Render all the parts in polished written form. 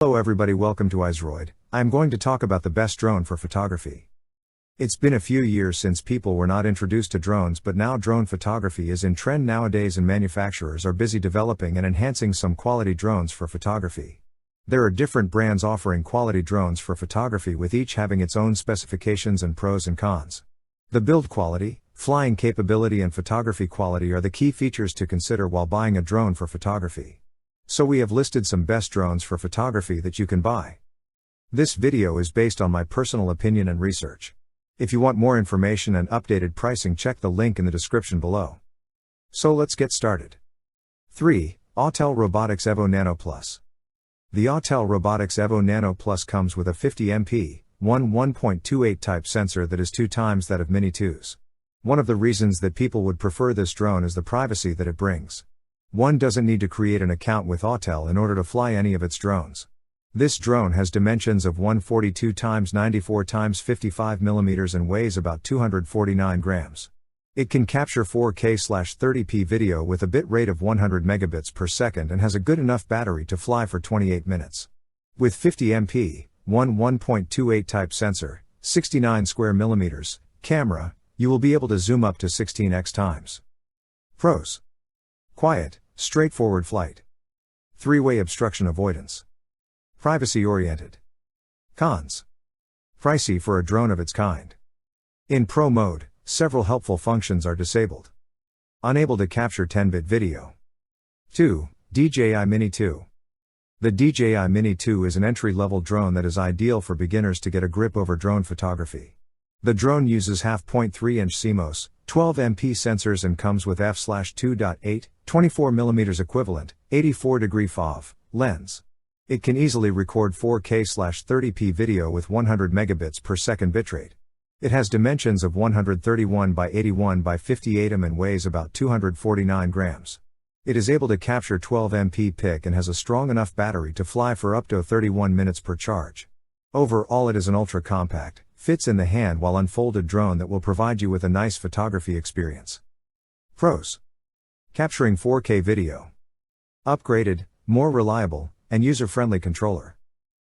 Hello everybody, welcome to Iceroid. I am going to talk about the best drone for photography. It's been a few years since people were not introduced to drones, but now drone photography is in trend nowadays and manufacturers are busy developing and enhancing some quality drones for photography. There are different brands offering quality drones for photography, with each having its own specifications and pros and cons. The build quality, flying capability and photography quality are the key features to consider while buying a drone for photography. So we have listed some best drones for photography that you can buy. This video is based on my personal opinion and research. If you want more information and updated pricing, check the link in the description below. So let's get started. 3. Autel Robotics Evo Nano Plus. The Autel Robotics Evo Nano Plus comes with a 50MP, 1.28 type sensor that is 2 times that of Mini 2's. One of the reasons that people would prefer this drone is the privacy that it brings. One doesn't need to create an account with Autel in order to fly any of its drones. This drone has dimensions of 142 x 94 x 55 mm and weighs about 249 grams. It can capture 4K/30p video with a bit rate of 100 megabits per second and has a good enough battery to fly for 28 minutes. With 50MP, 1.28 type sensor, 69 square millimeters, camera, you will be able to zoom up to 16x times. Pros: quiet, straightforward flight. 3-way obstruction avoidance. Privacy-oriented. Cons: pricey for a drone of its kind. In Pro mode, several helpful functions are disabled. Unable to capture 10-bit video. 2. DJI Mini 2. The DJI Mini 2 is an entry-level drone that is ideal for beginners to get a grip over drone photography. The drone uses 0.3-inch CMOS, 12MP sensors and comes with f/2.8, 24mm equivalent, 84° FOV, lens. It can easily record 4K/30p video with 100 megabits per second bitrate. It has dimensions of 131 by 81 by 58 mm and weighs about 249 grams. It is able to capture 12MP pic and has a strong enough battery to fly for up to 31 minutes per charge. Overall, it is an ultra-compact, fits in the hand while unfolded drone that will provide you with a nice photography experience. Pros: capturing 4K video. Upgraded, more reliable, and user-friendly controller.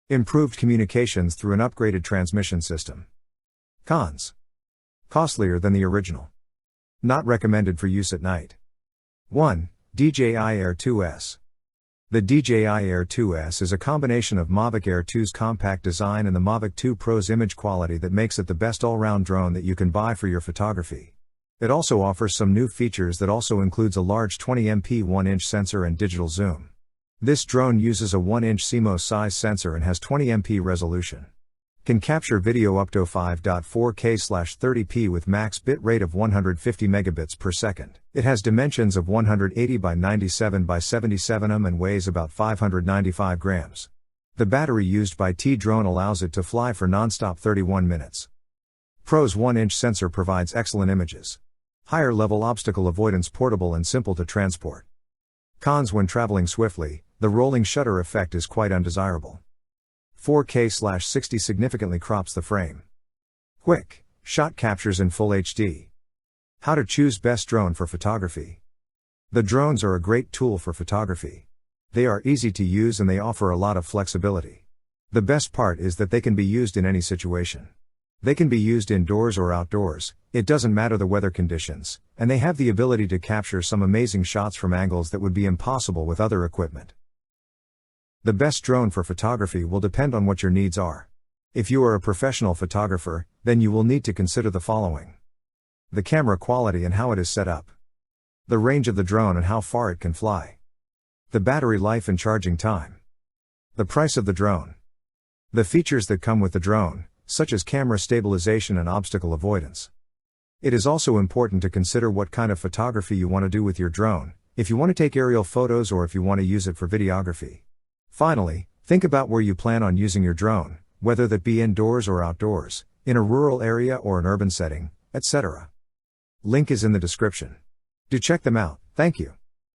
Improved communications through an upgraded transmission system. Cons: costlier than the original. Not recommended for use at night. 1. DJI Air 2S. The DJI Air 2S is a combination of Mavic Air 2's compact design and the Mavic 2 Pro's image quality that makes it the best all-round drone that you can buy for your photography. It also offers some new features that also includes a large 20MP 1-inch sensor and digital zoom. This drone uses a 1-inch CMOS size sensor and has 20MP resolution. Can capture video up to 5.4K/30p with max bit rate of 150 megabits per second. It has dimensions of 180 by 97 by 77 mm and weighs about 595 grams. The battery used by T-Drone allows it to fly for non-stop 31 minutes. Pros: 1-inch sensor provides excellent images. Higher level obstacle avoidance, portable and simple to transport. Cons: when traveling swiftly, the rolling shutter effect is quite undesirable. 4K/60 significantly crops the frame. Quick shot captures in full HD. How to choose best drone for photography. The drones are a great tool for photography. They are easy to use and they offer a lot of flexibility. The best part is that they can be used in any situation. They can be used indoors or outdoors, it doesn't matter the weather conditions, and they have the ability to capture some amazing shots from angles that would be impossible with other equipment. The best drone for photography will depend on what your needs are. If you are a professional photographer, then you will need to consider the following: the camera quality and how it is set up, the range of the drone and how far it can fly, the battery life and charging time, the price of the drone, the features that come with the drone, such as camera stabilization and obstacle avoidance. It is also important to consider what kind of photography you want to do with your drone, if you want to take aerial photos or if you want to use it for videography. Finally, think about where you plan on using your drone, whether that be indoors or outdoors, in a rural area or an urban setting, etc. Link is in the description. Do check them out. Thank you.